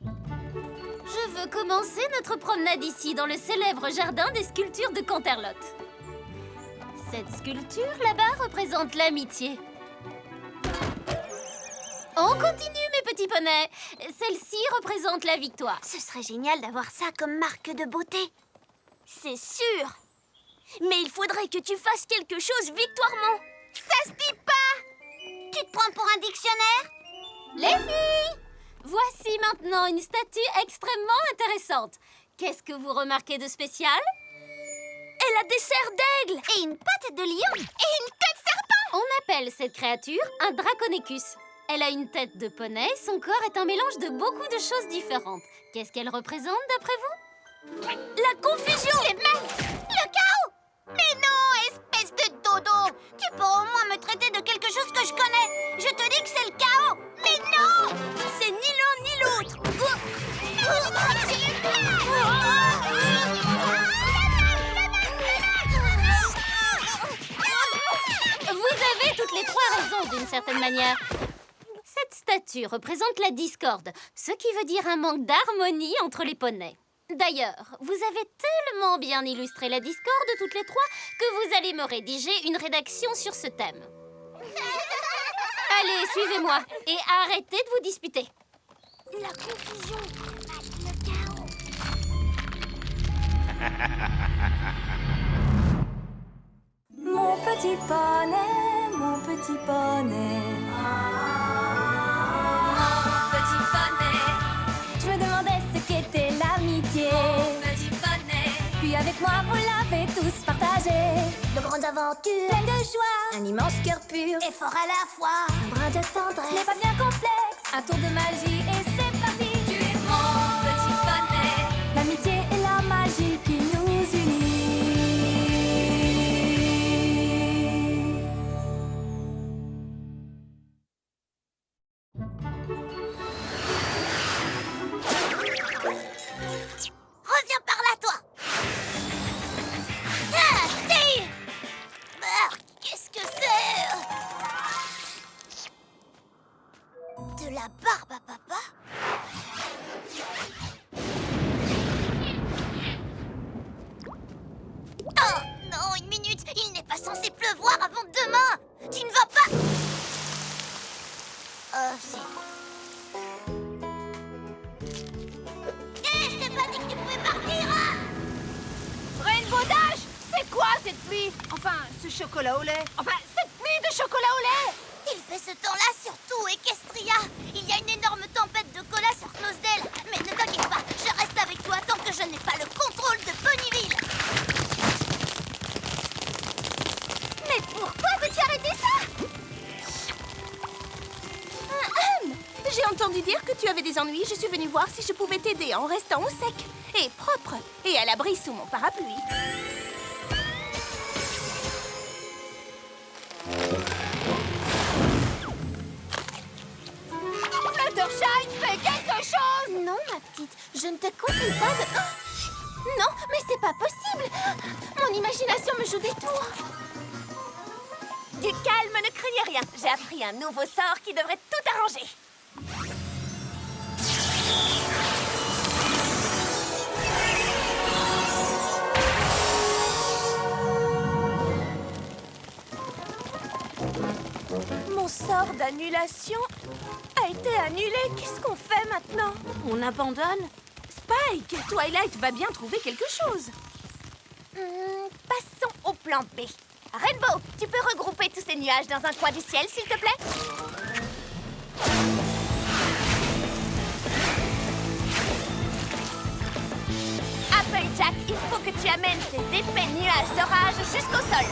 Je veux commencer notre promenade ici, dans le célèbre jardin des sculptures de Canterlot. Cette sculpture, là-bas, représente l'amitié. On continue, mes petits poneys. Celle-ci représente la victoire. Ce serait génial d'avoir ça comme marque de beauté. C'est sûr. Mais il faudrait que tu fasses quelque chose victoirement. Ça se dit pas. Tu te prends pour un dictionnaire? Les filles! Voici maintenant une statue extrêmement intéressante. Qu'est-ce que vous remarquez de spécial? Elle a des serres d'aigle et une patte de lion et une queue de serpent. On appelle cette créature un Draconecus. Elle a une tête de poney, son corps est un mélange de beaucoup de choses différentes. Qu'est-ce qu'elle représente d'après vous? La confusion. Les mecs. Le chaos. Mais non, espèce de dodo. Tu peux au moins me traiter de quelque chose que je connais. Je te dis que c'est le chaos. Mais non. C'est ni l'un ni l'autre. Vous avez toutes les trois raison d'une certaine manière. Cette statue représente la discorde, ce qui veut dire un manque d'harmonie entre les poneys. D'ailleurs, vous avez tellement bien illustré la discorde toutes les trois que vous allez me rédiger une rédaction sur ce thème. Allez, suivez-moi et arrêtez de vous disputer. La confusion. Le chaos. Mon petit poney, mon petit poney. Petit poney. Je me demandais ce qu'était l'amitié. Petit poney. Puis avec moi, vous l'avez tous partagé. De grandes aventures. Pleine de joie, un immense cœur pur. Et fort à la fois. Un brin de tendresse. Ce n'est pas bien complexe. Un tour de magie et c'est parti. Tu es mon petit poney. L'amitié et la magie qui nous unit. Reviens par là, toi. Qu'est-ce que c'est? De la barbe à papa? Oh non, une minute. Il n'est pas censé pleuvoir avant demain. Tu ne vas pas... Si. Je t'ai pas dit que tu pouvais partir, hein? Rainbow Dash, c'est quoi cette pluie? Enfin, ce chocolat au lait. Enfin, cette pluie de chocolat au lait. Il fait ce temps-là sur tout Equestria. Il y a une énorme tempête de cola sur Closedale. Mais ne t'inquiète pas, je reste avec toi tant que je n'ai pas le contrôle de Ponyville. Mais pourquoi veux-tu arrêter ça? J'ai entendu dire que tu avais des ennuis. Je suis venue voir si je pouvais t'aider en restant au sec et propre et à l'abri sous mon parapluie. Fluttershy, fais quelque chose! Non, ma petite, je ne te conseille pas de... Oh non, mais c'est pas possible. Mon imagination me joue des tours. Du calme, ne craignez rien. J'ai appris un nouveau sort qui devrait tout arranger. Mon sort d'annulation a été annulé. Qu'est-ce qu'on fait maintenant? On abandonne? Spike, Twilight va bien trouver quelque chose. Passons au plan B. Rainbow, tu peux regrouper tous ces nuages dans un coin du ciel, s'il te plaît? Applejack, il faut que tu amènes ces épais nuages d'orage jusqu'au sol.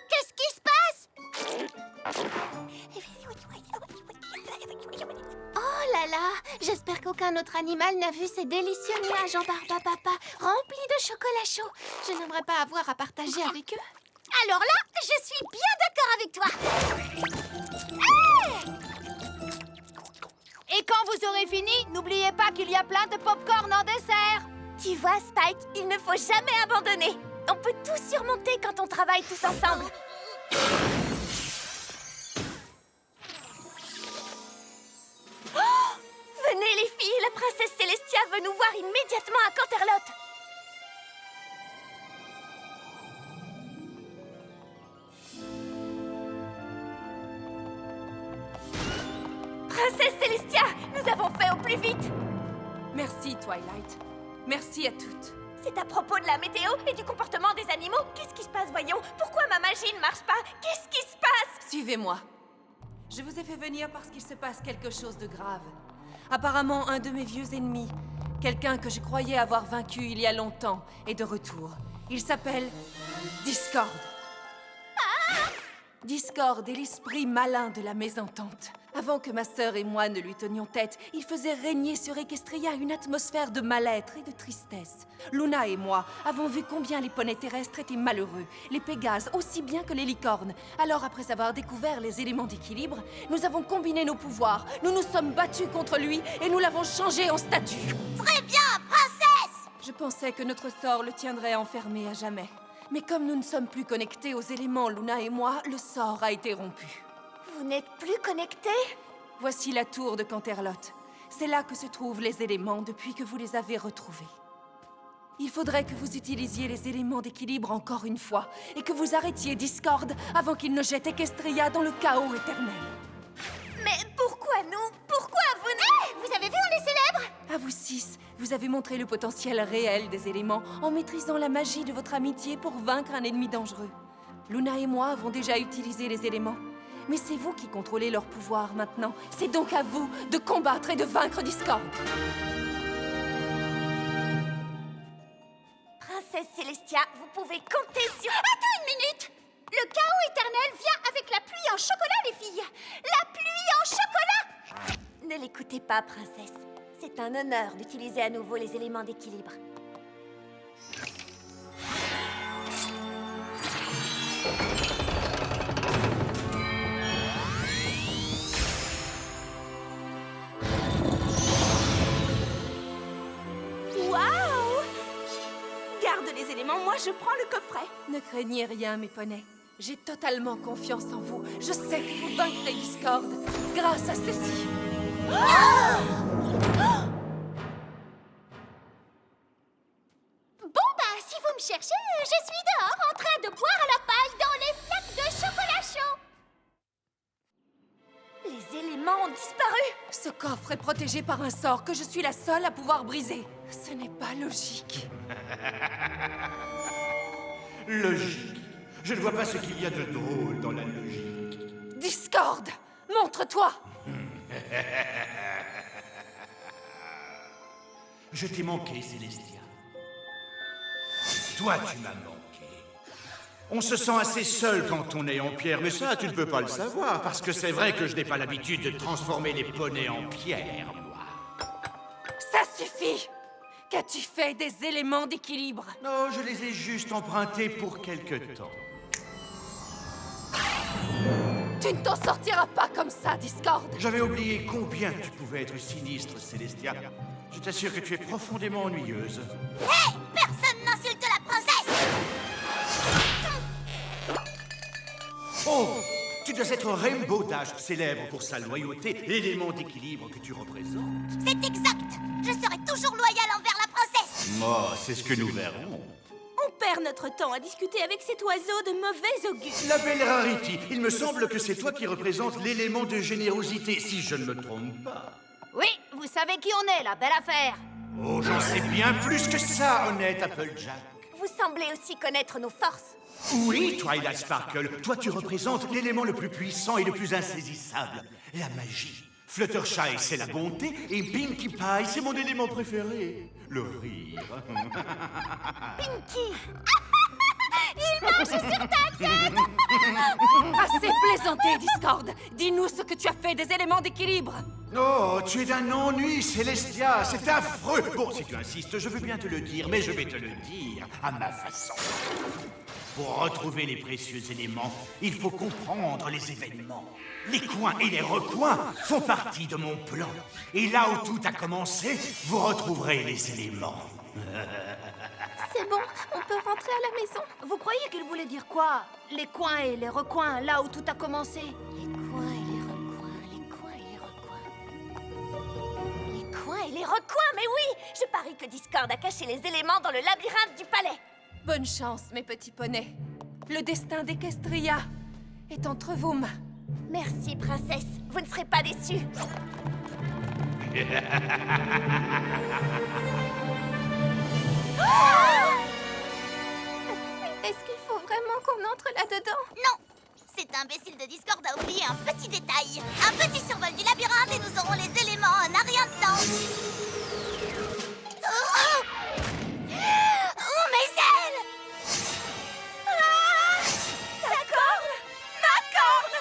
Qu'est-ce qui se passe? Oh là là, j'espère qu'aucun autre animal n'a vu ces délicieux nuages en barbe à papa remplis de chocolat chaud. Je n'aimerais pas avoir à partager avec eux. Alors là, je suis bien d'accord avec toi. Et quand vous aurez fini, n'oubliez pas qu'il y a plein de pop-corn en dessert. Tu vois, Spike, il ne faut jamais abandonner. On peut tout surmonter quand on travaille tous ensemble. Oh! Venez les filles, la princesse Célestia veut nous voir immédiatement à Canterlot. Princesse Célestia, nous avons fait au plus vite. Merci, Twilight. Merci à toutes. C'est à propos de la météo et du comportement des animaux. Qu'est-ce qui se passe, voyons? Pourquoi ma magie ne marche pas? Qu'est-ce qui se passe? Suivez-moi. Je vous ai fait venir parce qu'il se passe quelque chose de grave. Apparemment, un de mes vieux ennemis, quelqu'un que je croyais avoir vaincu il y a longtemps, est de retour. Il s'appelle Discord. Discord est l'esprit malin de la mésentente. Avant que ma sœur et moi ne lui tenions tête, il faisait régner sur Equestria une atmosphère de mal-être et de tristesse. Luna et moi avons vu combien les poneys terrestres étaient malheureux, les pégases aussi bien que les licornes. Alors, après avoir découvert les éléments d'équilibre, nous avons combiné nos pouvoirs, nous nous sommes battus contre lui et nous l'avons changé en statue. Très bien, princesse! Je pensais que notre sort le tiendrait enfermé à jamais. Mais comme nous ne sommes plus connectés aux éléments, Luna et moi, le sort a été rompu. Vous n'êtes plus connectés? Voici la tour de Canterlot. C'est là que se trouvent les éléments depuis que vous les avez retrouvés. Il faudrait que vous utilisiez les éléments d'équilibre encore une fois et que vous arrêtiez Discord avant qu'il ne jette Equestria dans le chaos éternel. Mais pourquoi nous? Pourquoi vous ne... Vous avez vu, on est célèbres! À vous 6, vous avez montré le potentiel réel des éléments en maîtrisant la magie de votre amitié pour vaincre un ennemi dangereux. Luna et moi avons déjà utilisé les éléments. Mais c'est vous qui contrôlez leur pouvoir maintenant. C'est donc à vous de combattre et de vaincre Discord. Princesse Célestia, vous pouvez compter sur... Attends une minute! Le chaos éternel vient avec la pluie en chocolat, les filles! La pluie en chocolat! Ne l'écoutez pas, princesse. C'est un honneur d'utiliser à nouveau les éléments d'équilibre. Waouh! Garde les éléments, moi je prends le coffret. Ne craignez rien, mes poneys. J'ai totalement confiance en vous. Je sais que vous vaincrez Discord grâce à ceci. Bon, bah, si vous me cherchez, je suis dehors en train de boire à la paille dans les flaques de chocolat chaud. Les éléments ont disparu. Ce coffre est protégé par un sort que je suis la seule à pouvoir briser. Ce n'est pas logique. Logique. Je ne vois pas ce qu'il y a de drôle dans la logique. Discord, montre-toi. Je t'ai manqué, Célestia. Toi, tu m'as manqué. On se sent assez seul quand on est en pierre, mais ça, tu ne peux pas le savoir, parce que c'est vrai que je n'ai pas l'habitude de transformer les poneys en pierre, moi. Ça suffit. Qu'as-tu fait des éléments d'équilibre? Non, je les ai juste empruntés pour quelque temps. Tu ne t'en sortiras pas comme ça, Discord. J'avais oublié combien tu pouvais être sinistre, Célestia. Je t'assure que tu es profondément ennuyeuse. Hé! Personne n'insulte la princesse! Oh! Tu dois être Rainbow Dash, célèbre pour sa loyauté, l'élément d'équilibre que tu représentes. C'est exact! Je serai toujours loyale envers la princesse! Oh, c'est ce que nous verrons. On perd notre temps à discuter avec cet oiseau de mauvais augure. La belle Rarity, il me semble que c'est toi qui représentes l'élément de générosité, si je ne me trompe pas. Oui, vous savez qui on est, la belle affaire. Oh, j'en sais bien plus que ça, honnête Applejack. Vous semblez aussi connaître nos forces. Oui, Twilight Sparkle, toi tu représentes l'élément le plus puissant et le plus insaisissable, la magie. Fluttershy, c'est la bonté, et Pinkie Pie, c'est mon élément préféré, le rire. Pinkie! Assez plaisanté, Discord. Dis-nous ce que tu as fait des éléments d'équilibre. Oh, tu es d'un ennui, Célestia, c'est affreux. Bon, si tu insistes, je veux bien te le dire, mais je vais te le dire à ma façon. Pour retrouver les précieux éléments, il faut comprendre les événements. Les coins et les recoins font partie de mon plan. Et là où tout a commencé, vous retrouverez les éléments. C'est bon, on peut rentrer à la maison. Vous croyez qu'elle voulait dire quoi? Les coins et les recoins, là où tout a commencé. Les coins et les recoins, les coins et les recoins. Les coins et les recoins, mais oui! Je parie que Discord a caché les éléments dans le labyrinthe du palais. Bonne chance, mes petits poneys. Le destin d'Equestria est entre vos mains. Merci, princesse. Vous ne serez pas déçue. Est-ce qu'il faut vraiment qu'on entre là-dedans? Non! Cet imbécile de Discord a oublié un petit détail. Un petit survol du labyrinthe et nous aurons les éléments en un rien de temps. Oh, oh, mes ailes! Ah, ta corde! Ma corde!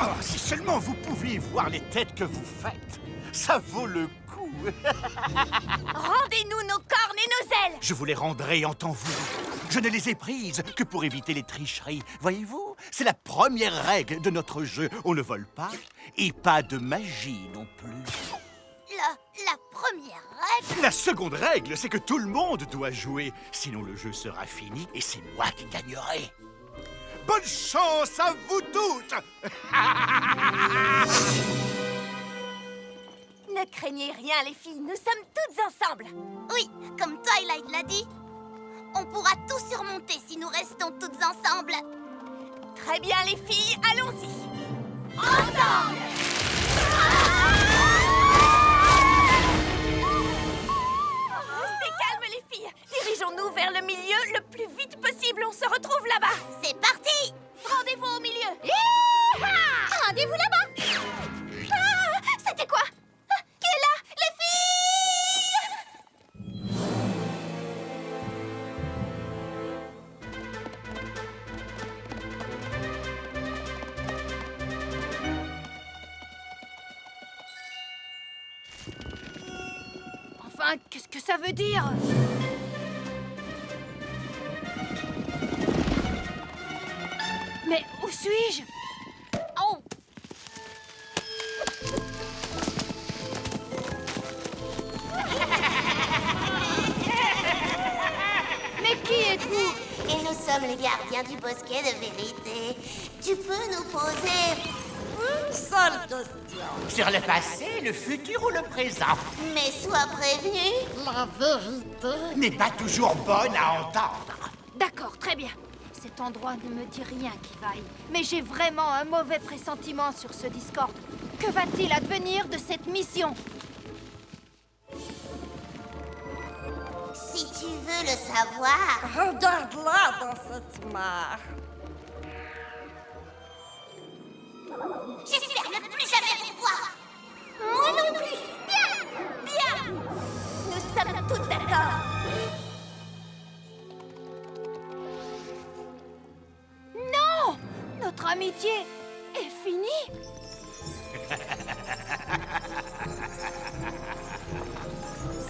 Oh, si seulement vous pouviez voir les têtes que vous faites. Ça vaut le coup. Rendez-nous nos cornes et nos ailes! Je vous les rendrai en temps voulu. Je ne les ai prises que pour éviter les tricheries. Voyez-vous, c'est la première règle de notre jeu. On ne vole pas et pas de magie non plus. La première règle. La seconde règle, c'est que tout le monde doit jouer. Sinon, le jeu sera fini et c'est moi qui gagnerai. Bonne chance à vous toutes! Ne craignez rien, les filles. Nous sommes toutes ensemble. Oui, comme Twilight l'a dit, on pourra tout surmonter si nous restons toutes ensemble. Très bien, les filles. Allons-y. Ensemble! Restez calmes, les filles. Dirigeons-nous vers le milieu le plus vite possible. On se retrouve là-bas. C'est parti! Rendez-vous au milieu. Rendez-vous là-bas! C'était quoi? Qui est là? Les filles! Enfin, qu'est-ce que ça veut dire? Mais où suis-je? Oh! Mais qui êtes-vous? Et nous sommes les gardiens du bosquet de vérité. Tu peux nous poser une seule question. Sur le passé, le futur ou le présent Mais sois prévenu. La vérité n'est pas toujours bonne à entendre. D'accord, très bien. Cet endroit ne me dit rien qui vaille. Mais j'ai vraiment un mauvais pressentiment sur ce Discord. Que va-t-il advenir de cette mission? Si tu veux le savoir, regarde-la dans cette mare. J'espère ne plus jamais vous voir. Moi non plus. Bien, bien. Nous sommes toutes d'accord. Non! Notre amitié est finie.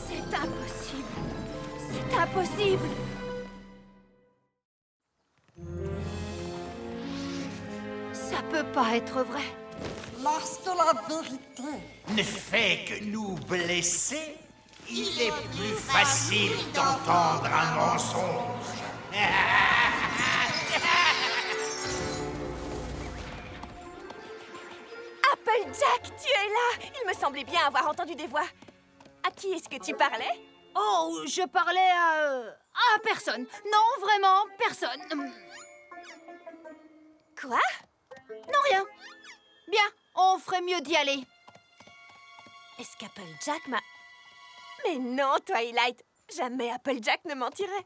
C'est impossible. C'est impossible. Ça peut pas être vrai. Lorsque la vérité Ne fait que nous blesser, il est plus facile d'entendre un mensonge. Applejack, tu es là! Il me semblait bien avoir entendu des voix. À qui est-ce que tu parlais? Oh, je parlais à personne. Non, vraiment, personne. Quoi? Non, rien. Bien, on ferait mieux d'y aller. Est-ce qu'Applejack m'a... Mais non, Twilight, jamais Applejack ne mentirait.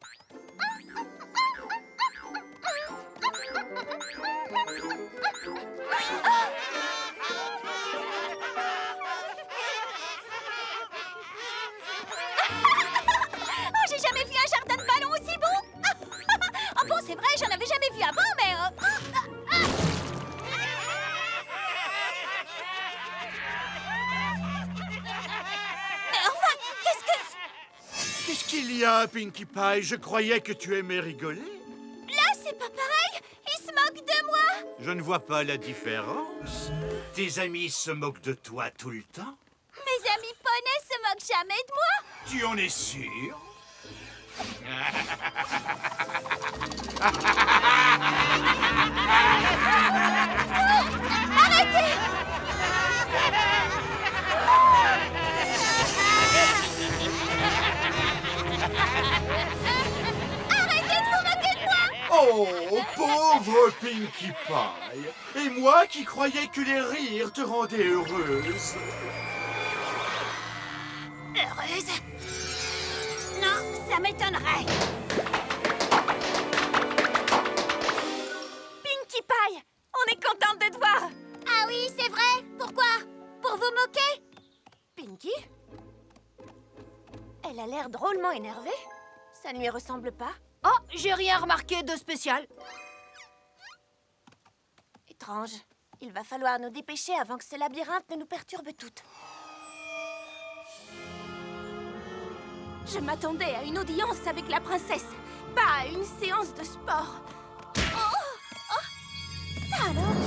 Oh, j'ai jamais vu un jardin de ballons aussi beau. Oh bon, c'est vrai, j'en avais jamais vu avant, mais... Mais enfin, qu'est-ce que... Qu'est-ce qu'il y a, Pinkie Pie? Je croyais que tu aimais rigoler. Là, c'est pas pareil. Il se moque de de moi? Je ne vois pas la différence. Tes amis se moquent de toi tout le temps. Mes amis poneys se moquent jamais de moi. Tu en es sûr? Oh, pauvre Pinkie Pie! Et moi qui croyais que les rires te rendaient heureuse. Heureuse? Non, ça m'étonnerait. Pinkie Pie, on est contente de te voir. Ah oui, c'est vrai. Pourquoi? Pour vous moquer? Pinkie? Elle a l'air drôlement énervée. Ça ne lui ressemble pas. Oh, j'ai rien remarqué de spécial. Étrange. Il va falloir nous dépêcher avant que ce labyrinthe ne nous perturbe toutes. Je m'attendais à une audience avec la princesse, pas à une séance de sport. Oh, ça alors?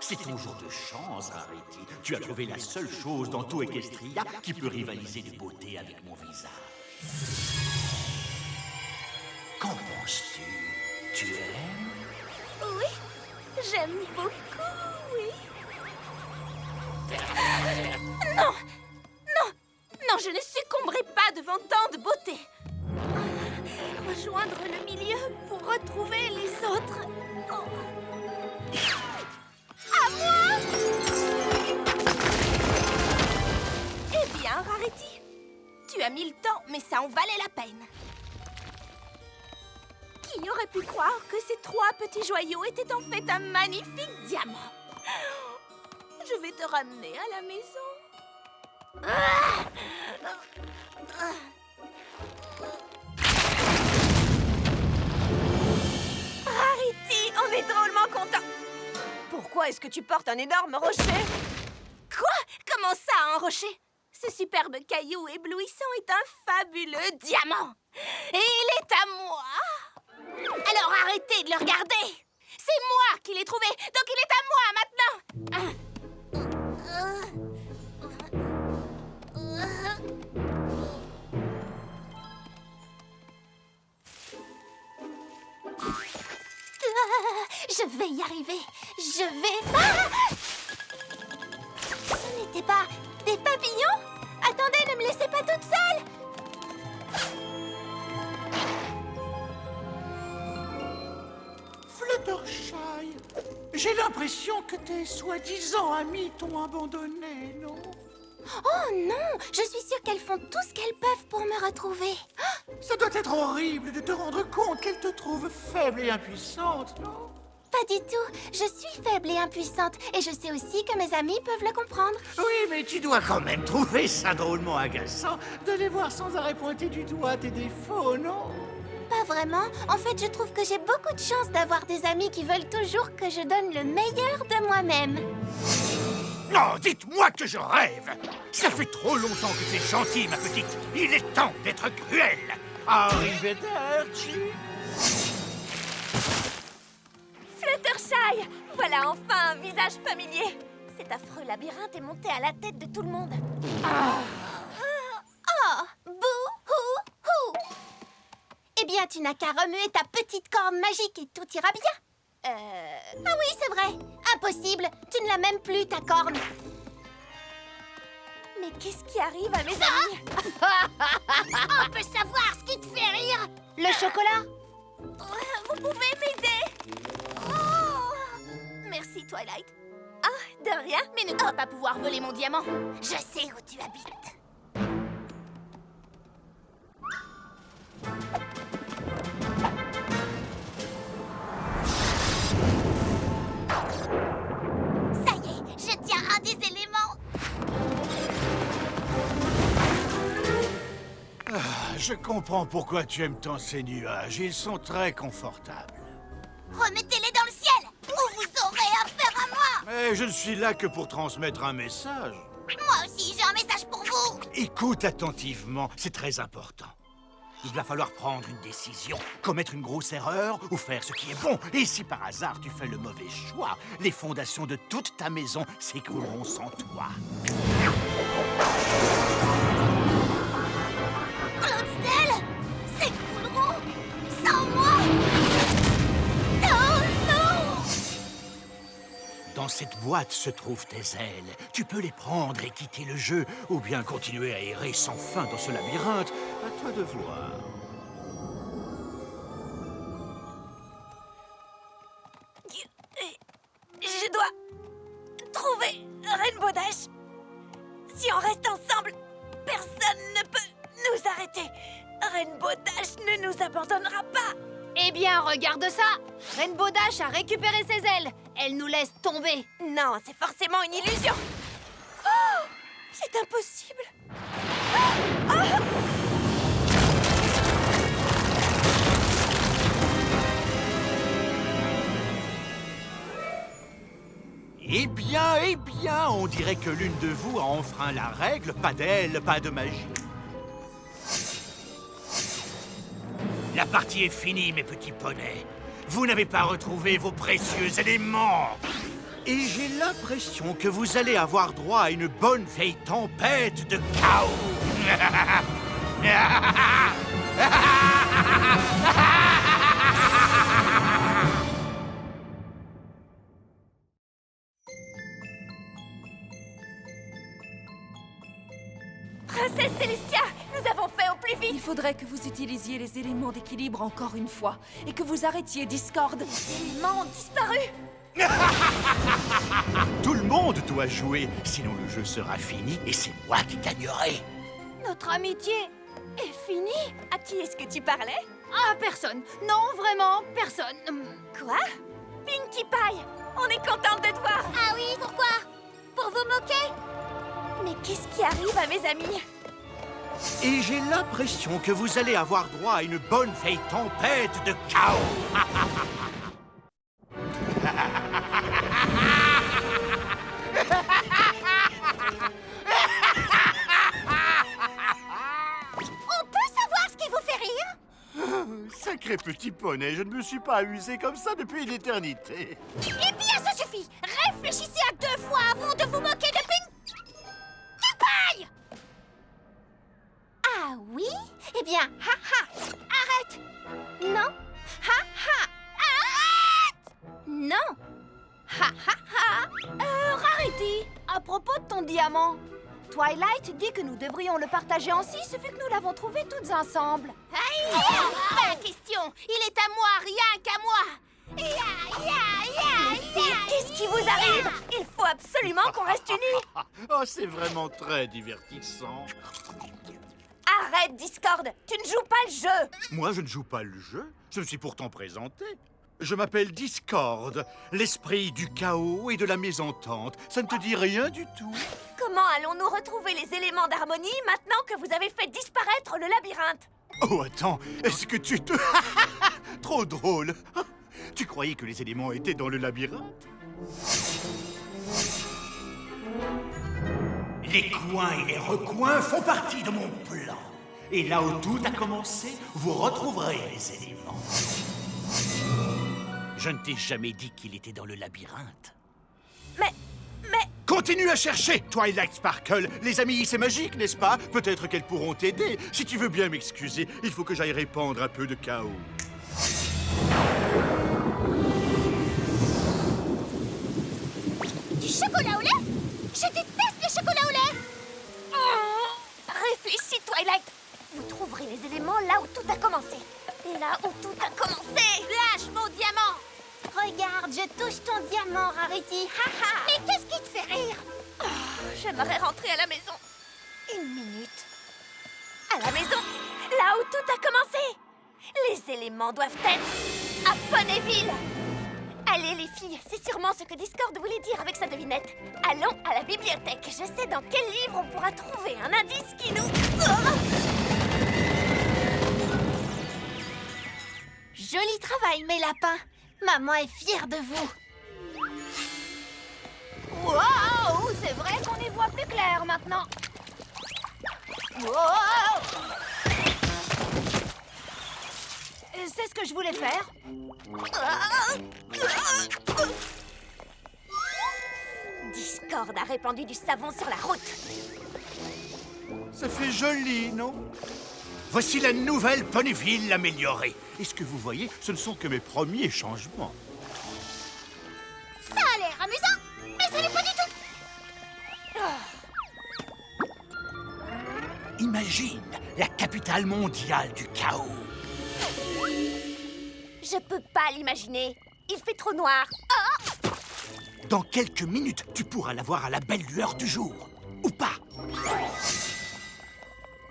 C'est ton jour de chance, Rarity. Tu as trouvé la seule chose dans tout Equestria qui peut rivaliser de beauté avec mon visage. Qu'en penses-tu? Tu aimes? Oui, j'aime beaucoup, oui. Non! Non! Non, je ne succomberai pas devant tant de beauté. Rejoindre le milieu pour retrouver les autres. Oh. À moi! Eh bien, Rarity, tu as mis le temps, mais ça en valait la peine. Qui aurait pu croire que ces 3 petits joyaux étaient en fait un magnifique diamant? Je vais te ramener à la maison. Rarity, on est drôlement contents. Pourquoi est-ce que tu portes un énorme rocher? Quoi? Comment ça, un rocher? Ce superbe caillou éblouissant est un fabuleux diamant. Et il est à moi. Alors arrêtez de le regarder. C'est moi qui l'ai trouvé, donc il est à moi maintenant. Je vais y arriver. Je vais... Ah! Ce n'était pas des papillons? Attendez, ne me laissez pas toute seule. Fluttershy, j'ai l'impression que tes soi-disant amis t'ont abandonné, non? Oh non, je suis sûre qu'elles font tout ce qu'elles peuvent pour me retrouver. Ça doit être horrible de te rendre compte qu'elles te trouvent faible et impuissante, non? Pas du tout. Je suis faible et impuissante. Et je sais aussi que mes amis peuvent le comprendre. Oui, mais tu dois quand même trouver ça drôlement agaçant de les voir sans arrêt pointer du doigt tes défauts, non? Pas vraiment. En fait, je trouve que j'ai beaucoup de chance d'avoir des amis qui veulent toujours que je donne le meilleur de moi-même. Non, dites-moi que je rêve! Ça fait trop longtemps que tu es gentille, ma petite. Il est temps d'être cruelle. Arrivederci. Fluttershy, voilà enfin un visage familier. Cet affreux labyrinthe est monté à la tête de tout le monde. Oh, bouh-hou-hou. Eh bien, tu n'as qu'à remuer ta petite corne magique et tout ira bien. Ah oui, c'est vrai. Impossible. Tu ne l'as même plus, ta corne. Mais qu'est-ce qui arrive à mes amis? On peut savoir ce qui te fait rire. Le chocolat. Vous pouvez m'aider? Merci, Twilight. Ah, de rien, mais ne dois pas pouvoir voler mon diamant. Je sais où tu habites. Ça y est, je tiens un des éléments. Je comprends pourquoi tu aimes tant ces nuages. Ils sont très confortables. Remettez-les dans le ciel, ou vous aurez affaire à moi. Mais je ne suis là que pour transmettre un message. Moi aussi, j'ai un message pour vous. Écoute attentivement, c'est très important. Il va falloir prendre une décision, commettre une grosse erreur ou faire ce qui est bon. Et si par hasard tu fais le mauvais choix, les fondations de toute ta maison s'écrouleront sans toi. Cloudstelle s'écrouleront sans moi. Oh non! Dans cette boîte se trouvent tes ailes. Tu peux les prendre et quitter le jeu, ou bien continuer à errer sans fin dans ce labyrinthe. À toi de voir. Je dois trouver Rainbow Dash. Si on reste ensemble, personne ne peut nous arrêter. Rainbow Dash ne nous abandonnera pas. Eh bien, regarde ça! Rainbow Dash a récupéré ses ailes. Elle nous laisse tomber. Non, c'est forcément une illusion. Oh, c'est impossible. Eh bien, on dirait que l'une de vous a enfreint la règle. Pas d'aile, pas de magie. La partie est finie, mes petits poneys. Vous n'avez pas retrouvé vos précieux éléments. Et j'ai l'impression que vous allez avoir droit à une bonne vieille tempête de chaos. Princesse Célestia, nous avons fait au plus vite. Il faudrait que vous utilisiez les éléments d'équilibre encore une fois et que vous arrêtiez Discord. Les éléments ont disparu. Tout le monde doit jouer, sinon le jeu sera fini et c'est moi qui gagnerai. Notre amitié est finie. À qui est-ce que tu parlais? Ah, personne. Non, vraiment, personne. Quoi? Pinkie Pie, on est contente de te voir. Ah oui, pourquoi? Pour vous moquer? Mais qu'est-ce qui arrive à mes amis? Et j'ai l'impression que vous allez avoir droit à une bonne vieille tempête de chaos. On peut savoir ce qui vous fait rire? Sacré petit poney, je ne me suis pas amusé comme ça depuis une éternité. Eh bien, ça suffit! Réfléchissez à 2 fois avant de vous moquer de Pinkie Pie! Ah oui? Eh bien, ha-ha! Arrête! Non? Ha-ha! Arrête! Non! Ha-ha-ha! Rarity, à propos de ton diamant, Twilight dit que nous devrions le partager en 6 vu que nous l'avons trouvé toutes ensemble. Aïe! Pas la question! Il est à moi, rien qu'à moi! Qu'est-ce qui vous arrive? Il faut absolument qu'on reste unis. Oh, c'est vraiment très divertissant. Arrête, Discord, tu ne joues pas le jeu. Moi, je ne joue pas le jeu. Je me suis pourtant présenté. Je m'appelle Discord, l'esprit du chaos et de la mésentente. Ça ne te dit rien du tout? Comment allons-nous retrouver les éléments d'harmonie maintenant que vous avez fait disparaître le labyrinthe? Oh, attends, est-ce que tu te... Trop drôle. Tu croyais que les éléments étaient dans le labyrinthe? Les coins et les recoins font partie de mon plan. Et là où tout a commencé, vous retrouverez les éléments. Je ne t'ai jamais dit qu'il était dans le labyrinthe. Mais... Continue à chercher, Twilight Sparkle. Les amis, c'est magique, n'est-ce pas? Peut-être qu'elles pourront t'aider. Si tu veux bien m'excuser, il faut que j'aille répandre un peu de chaos. Du chocolat au lait? Je déteste les chocolats au lait! Réfléchis, Twilight. Vous trouverez les éléments là où tout a commencé. Et là où tout a commencé. Lâche mon diamant! Regarde, je touche ton diamant, Rarity. Ha-ha! Mais qu'est-ce qui te fait rire? J'aimerais rentrer à la maison. 1 minute. À la maison, là où tout a commencé. Les éléments doivent être à Ponyville. Allez, les filles, c'est sûrement ce que Discord voulait dire avec sa devinette. Allons à la bibliothèque. Je sais dans quel livre on pourra trouver un indice qui nous... Joli travail, mes lapins. Maman est fière de vous. Wow, c'est vrai qu'on y voit plus clair maintenant. Wow. C'est ce que je voulais faire. Discord a répandu du savon sur la route. Ça fait joli, non? Voici la nouvelle Ponyville améliorée. Et ce que vous voyez, ce ne sont que mes premiers changements. Ça a l'air amusant, mais ça l'est pas du tout. Imagine la capitale mondiale du chaos. Je peux pas l'imaginer. Il fait trop noir. Dans quelques minutes, tu pourras la voir à la belle lueur du jour. Ou pas.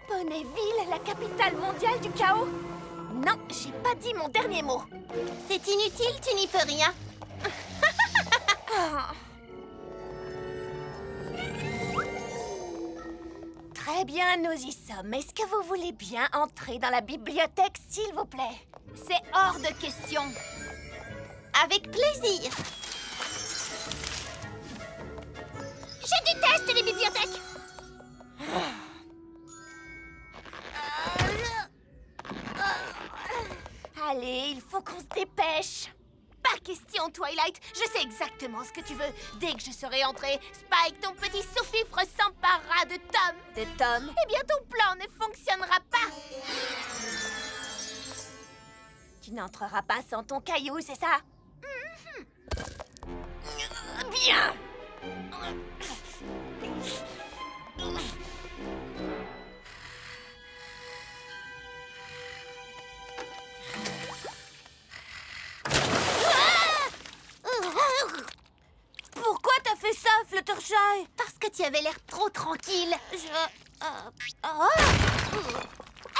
Ponyville, la capitale mondiale du chaos? Non, j'ai pas dit mon dernier mot. C'est inutile, tu n'y peux rien. Très bien, nous y sommes. Est-ce que vous voulez bien entrer dans la bibliothèque, s'il vous plaît? C'est hors de question. Avec plaisir. Je déteste les bibliothèques. Allez, il faut qu'on se dépêche. Pas question, Twilight. Je sais exactement ce que tu veux. Dès que je serai entrée, Spike, ton petit sous-fifre, s'emparera de Tom. De Tom? Eh bien, ton plan ne fonctionnera pas. Tu n'entreras pas sans ton caillou, c'est ça? Bien. Pourquoi t'as fait ça, Fluttershy? Parce que tu avais l'air trop tranquille.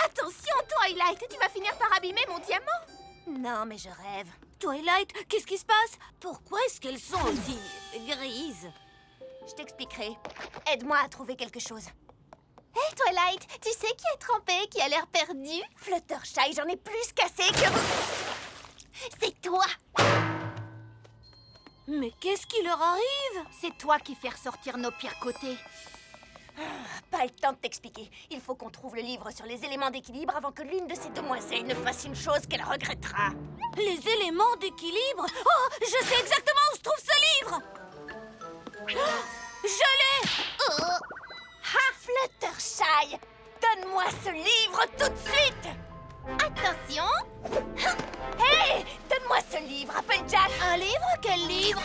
Attention, Twilight, tu vas finir par abîmer mon diamant. Non, mais je rêve. Twilight, qu'est-ce qui se passe? Pourquoi est-ce qu'elles sont aussi grises? Je t'expliquerai. Aide-moi à trouver quelque chose. Hé, Twilight, tu sais qui est trempé, qui a l'air perdu? Fluttershy, j'en ai plus cassé que vous. C'est toi. Mais qu'est-ce qui leur arrive? C'est toi qui fais ressortir nos pires côtés. Pas le temps de t'expliquer. Il faut qu'on trouve le livre sur les éléments d'équilibre avant que l'une de ces demoiselles ne fasse une chose qu'elle regrettera. Les éléments d'équilibre? Oh, je sais exactement où se trouve ce livre! Je l'ai! Ha! Fluttershy! Donne-moi ce livre tout de suite! Attention. Hé! Donne-moi ce livre, Applejack! Un livre? Quel livre?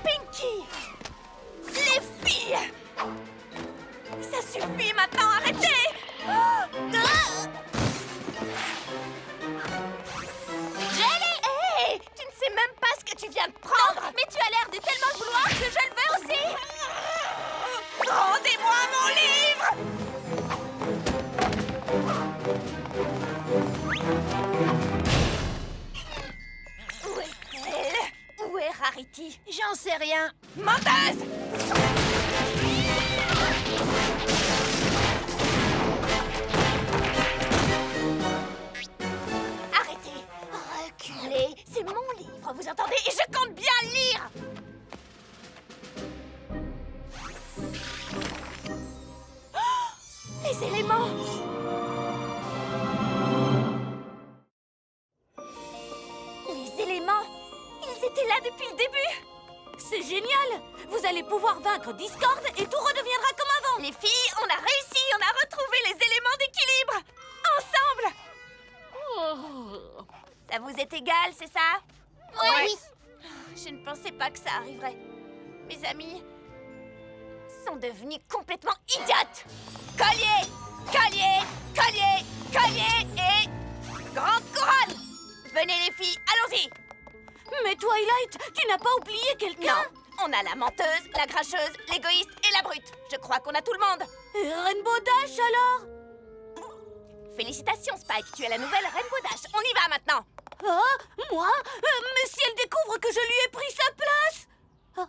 Pinky! Les filles! Ça suffit maintenant, arrêtez! Hé! Tu ne sais même pas ce que tu viens de prendre! Mais tu as l'air de tellement le vouloir que je le veux aussi. Rendez-moi mon livre! Où est-elle? Où est Rarity? J'en sais rien. Menteuse! Arrêtez! Reculez! C'est mon livre, vous entendez? Et je compte bien le lire! Oh, les éléments! Les éléments! Ils étaient là depuis le début! C'est génial! Vous allez pouvoir vaincre Discord et tout redeviendra comme avant! Les filles, on a réussi! On a retrouvé les éléments d'équilibre! Ensemble! Ça vous est égal, c'est ça? Oui. Je ne pensais pas que ça arriverait. Mes amis sont devenus complètement idiotes! Collier! Collier! Collier! Collier! Et... grande couronne! Venez les filles, allons-y! Mais Twilight, tu n'as pas oublié quelqu'un? Non, on a la menteuse, la cracheuse, l'égoïste et la brute. Je crois qu'on a tout le monde. Et Rainbow Dash alors? Félicitations Spike, tu es la nouvelle Rainbow Dash. On y va maintenant. Oh, moi? Mais si elle découvre que je lui ai pris sa place?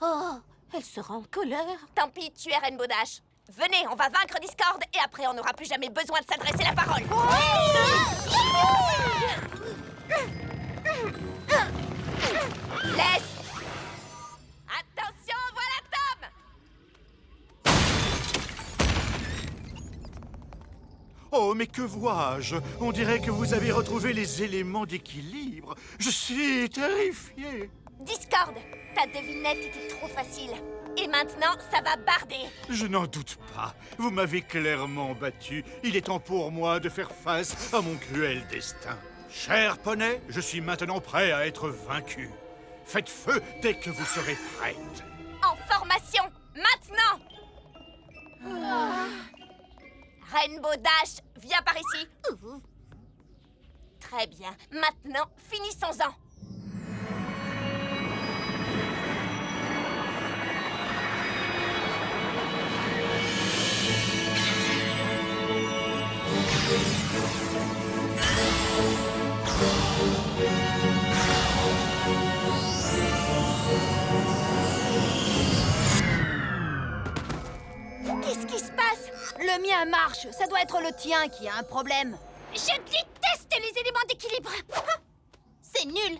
Oh, elle sera en colère. Tant pis, tu es Rainbow Dash. Venez, on va vaincre Discord et après on n'aura plus jamais besoin de s'adresser la parole. Laisse! Attention, voilà Tom! Oh, mais que vois-je? On dirait que vous avez retrouvé les éléments d'équilibre. Je suis terrifié. Discord, ta devinette était trop facile. Et maintenant, ça va barder. Je n'en doute pas. Vous m'avez clairement battu. Il est temps pour moi de faire face à mon cruel destin. Cher poney, je suis maintenant prêt à être vaincu. Faites feu dès que vous serez prête. En formation, maintenant. Rainbow Dash, viens par ici. Très bien. Maintenant, finissons-en. Qu'est-ce qui se passe? Le mien marche, ça doit être le tien qui a un problème. Je déteste les éléments d'équilibre. C'est nul.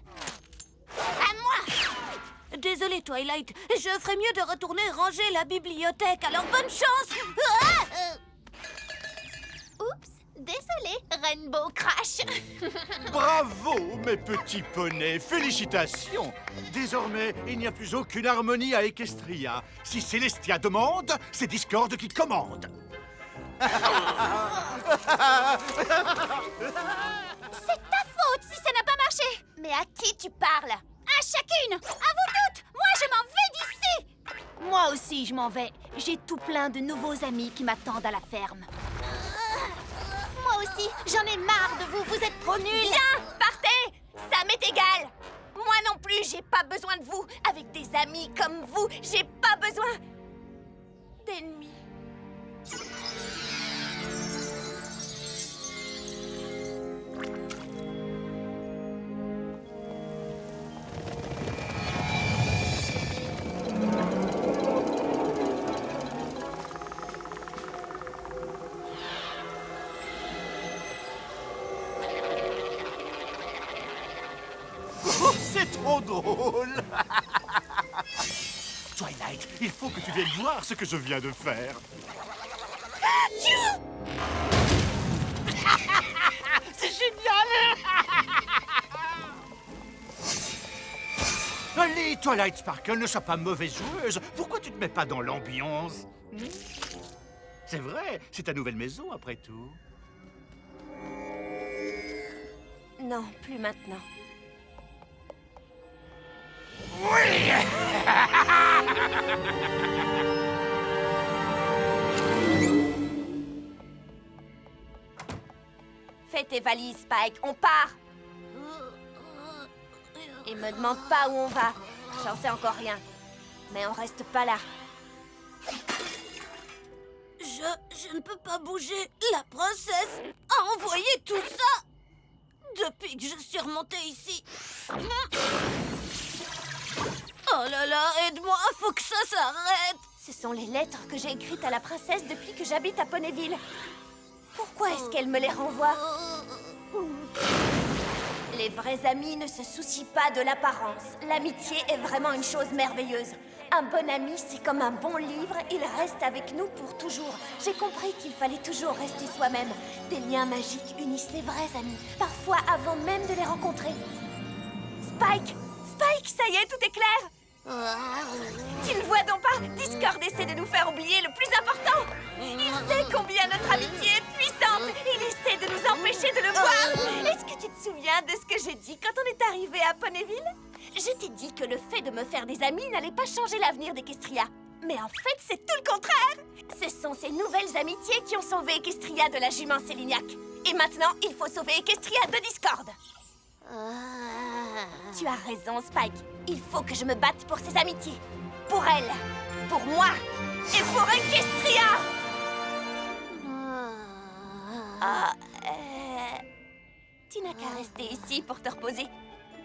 À moi. Désolée, Twilight. Je ferais mieux de retourner ranger la bibliothèque. Alors bonne chance. Oups, désolée, Rainbow Crash. Bravo, mes petits poneys. Félicitations. Désormais, il n'y a plus aucune harmonie à Equestria. Si Célestia demande, c'est Discord qui commande. C'est ta faute si ça n'a pas marché. Mais à qui tu parles? À chacune. À vous toutes. Moi, je m'en vais d'ici. Moi aussi, je m'en vais. J'ai tout plein de nouveaux amis qui m'attendent à la ferme. Moi aussi, j'en ai marre de vous. Vous êtes trop nuls. Bien, partez. Ça m'est égal. Moi non plus, j'ai pas besoin de vous. Avec des amis comme vous, j'ai pas besoin d'ennemis. Oh, c'est trop drôle. Twilight, il faut que tu viennes voir ce que je viens de faire. C'est génial. Allez, Twilight Sparkle, ne sois pas mauvaise joueuse. Pourquoi tu te mets pas dans l'ambiance? C'est vrai, c'est ta nouvelle maison après tout. Non, plus maintenant. Fais tes valises, Spike, on part. Et me demande pas où on va. J'en sais encore rien. Mais on reste pas là. Je ne peux pas bouger. La princesse a envoyé tout ça depuis que je suis remontée ici. Oh là là, aide-moi, faut que ça s'arrête. Ce sont les lettres que j'ai écrites à la princesse depuis que j'habite à Ponyville. Pourquoi est-ce qu'elle me les renvoie? Les vrais amis ne se soucient pas de l'apparence. L'amitié est vraiment une chose merveilleuse. Un bon ami, c'est comme un bon livre, il reste avec nous pour toujours. J'ai compris qu'il fallait toujours rester soi-même. Des liens magiques unissent les vrais amis, parfois avant même de les rencontrer. Spike! Spike, ça y est, tout est clair! Tu ne vois donc pas? Discord essaie de nous faire oublier le plus important! Il sait combien notre amitié est puissante! Il essaie de nous empêcher de le voir! Est-ce que tu te souviens de ce que j'ai dit quand on est arrivé à Ponyville? Je t'ai dit que le fait de me faire des amis n'allait pas changer l'avenir d'Equestria. Mais en fait, c'est tout le contraire! Ce sont ces nouvelles amitiés qui ont sauvé Equestria de la jument Sélignac. Et maintenant, il faut sauver Equestria de Discord! Tu as raison, Spike. Il faut que je me batte pour ses amitiés. Pour elle, pour moi et pour Equestria. Tu n'as qu'à rester ici pour te reposer.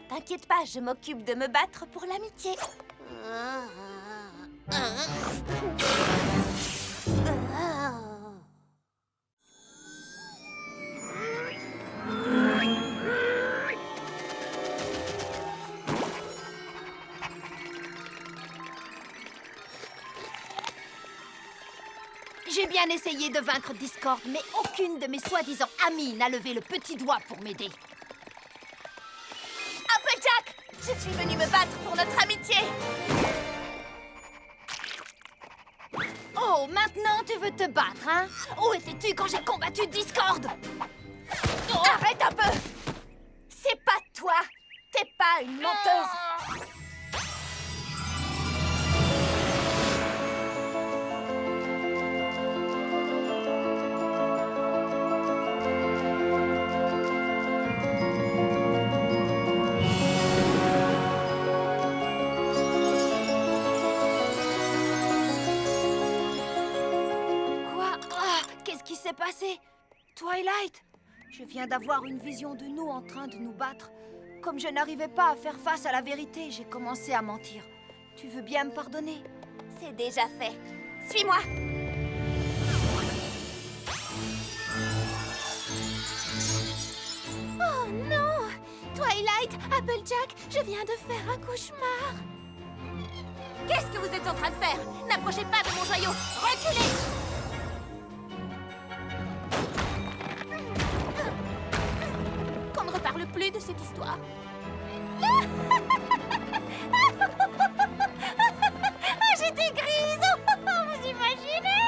T'inquiète pas, je m'occupe de me battre pour l'amitié. Je J'ai bien essayé de vaincre Discord, mais aucune de mes soi-disant amies n'a levé le petit doigt pour m'aider. Applejack, je suis venue me battre pour notre amitié. Oh, maintenant tu veux te battre, hein? Où étais-tu quand j'ai combattu Discord? Arrête un peu. C'est pas toi. T'es pas une menteuse. Quoi? Ah, qu'est-ce qui s'est passé? Twilight? Je viens d'avoir une vision de nous en train de nous battre. Comme je n'arrivais pas à faire face à la vérité, j'ai commencé à mentir. Tu veux bien me pardonner? C'est déjà fait. Suis-moi. Oh non! Twilight, Applejack, je viens de faire un cauchemar. Qu'est-ce que vous êtes en train de faire? N'approchez pas de mon joyau. Reculez. Qu'on ne reparle plus de cette histoire. J'étais grise! Vous imaginez?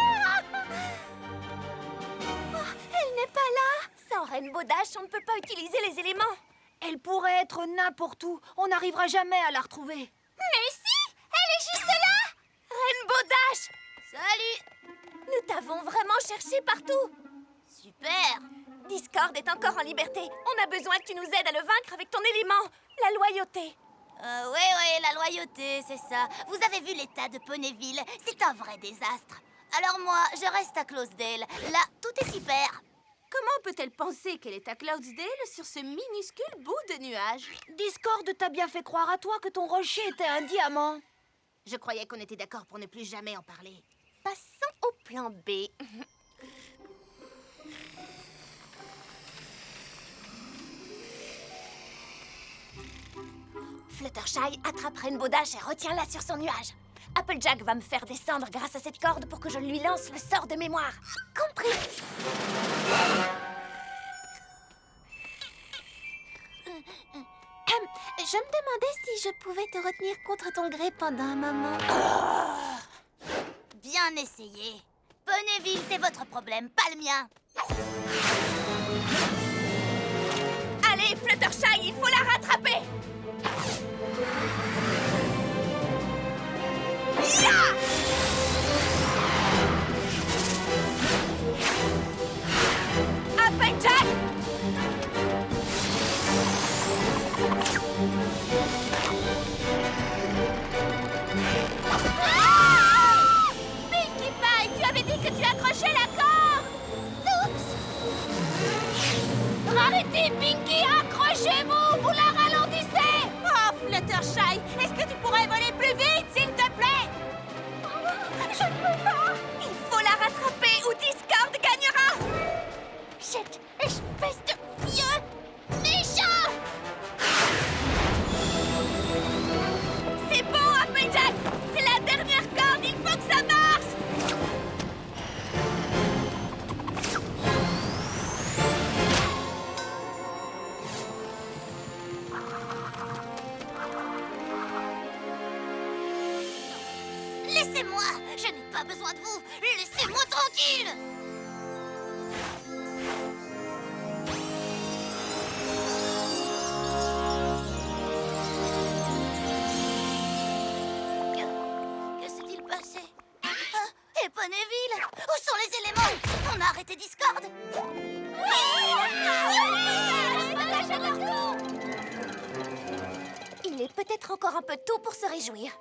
Oh, elle n'est pas là! Sans Rainbow Dash, on ne peut pas utiliser les éléments. Elle pourrait être n'importe où. On n'arrivera jamais à la retrouver. Mais si! Elle est juste là! Rainbow Dash! Salut! Nous t'avons vraiment cherché partout. Super! Discord est encore en liberté. On a besoin que tu nous aides à le vaincre avec ton élément, la loyauté. Oui, la loyauté, c'est ça. Vous avez vu l'état de Ponyville? C'est un vrai désastre. Alors moi, je reste à Closedale. Là, tout est super. Comment peut-elle penser qu'elle est à Cloudsdale sur ce minuscule bout de nuage? Discord t'a bien fait croire à toi que ton rocher était un diamant. Je croyais qu'on était d'accord pour ne plus jamais en parler. Passons au plan B. Fluttershy, attrape Rainbow Dash et retiens-la sur son nuage. Applejack va me faire descendre grâce à cette corde pour que je lui lance le sort de mémoire. Compris. Je me demandais si je pouvais te retenir contre ton gré pendant un moment. Bien essayé. Ponyville, c'est votre problème, pas le mien. Allez, Fluttershy, il faut la rattraper. Ya! Applejack! Ah! Pinkie Pie, tu avais dit que tu accrochais la corde! Oups! Arrêtez, Pinkie! Accrochez-vous! Vous la ralentissez! Oh, Fluttershy! Est-ce que tu pourrais voler plus vite, s'il te plaît? Je ne peux pas! Il faut la rattraper ou Discord gagnera! Cette espèce de vieux méchant! C'est bon, Applejack! C'est la dernière corde, il faut que ça marche! Laissez-moi! Je n'ai pas besoin de vous! Laissez-moi tranquille! Que s'est-il passé? Ah, et Ponyville? Où sont les éléments? On a arrêté Discord? Il est peut-être encore un peu tôt pour se réjouir.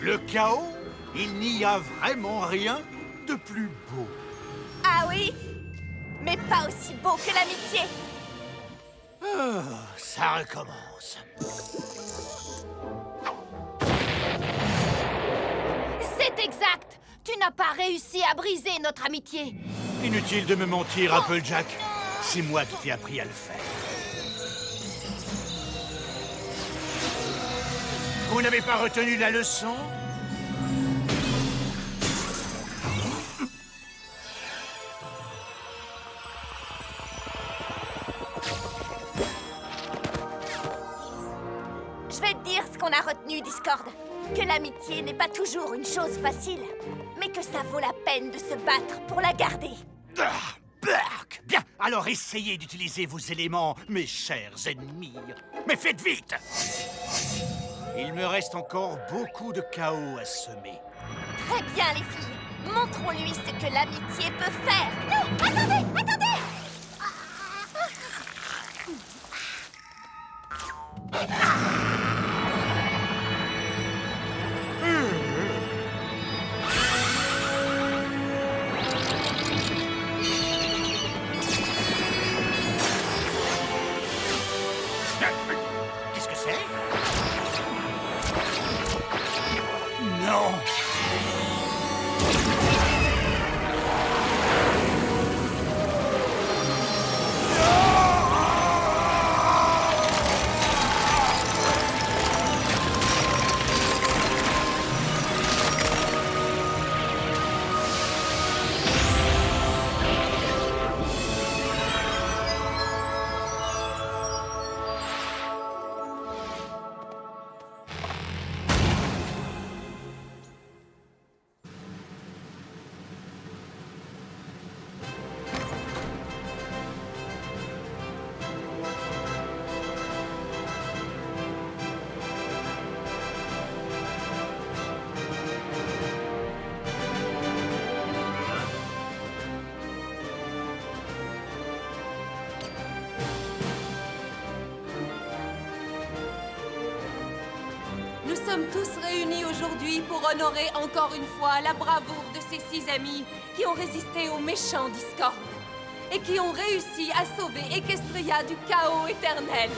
Le chaos, il n'y a vraiment rien de plus beau. Ah oui? Mais pas aussi beau que l'amitié. Oh, ça recommence. C'est exact! Tu n'as pas réussi à briser notre amitié. Inutile de me mentir, Applejack. C'est moi qui t'ai appris à le faire. Vous n'avez pas retenu la leçon? Je vais te dire ce qu'on a retenu, Discord. Que l'amitié n'est pas toujours une chose facile, mais que ça vaut la peine de se battre pour la garder. Ah, Berk! Bien, alors essayez d'utiliser vos éléments, mes chers ennemis. Mais faites vite! Il me reste encore beaucoup de chaos à semer. Très bien, les filles. Montrons-lui ce que l'amitié peut faire. Non, attendez, attendez! Qu'est-ce que c'est? Non! Nous sommes tous réunis aujourd'hui pour honorer encore une fois la bravoure de ces 6 amis qui ont résisté au méchant Discord et qui ont réussi à sauver Equestria du chaos éternel.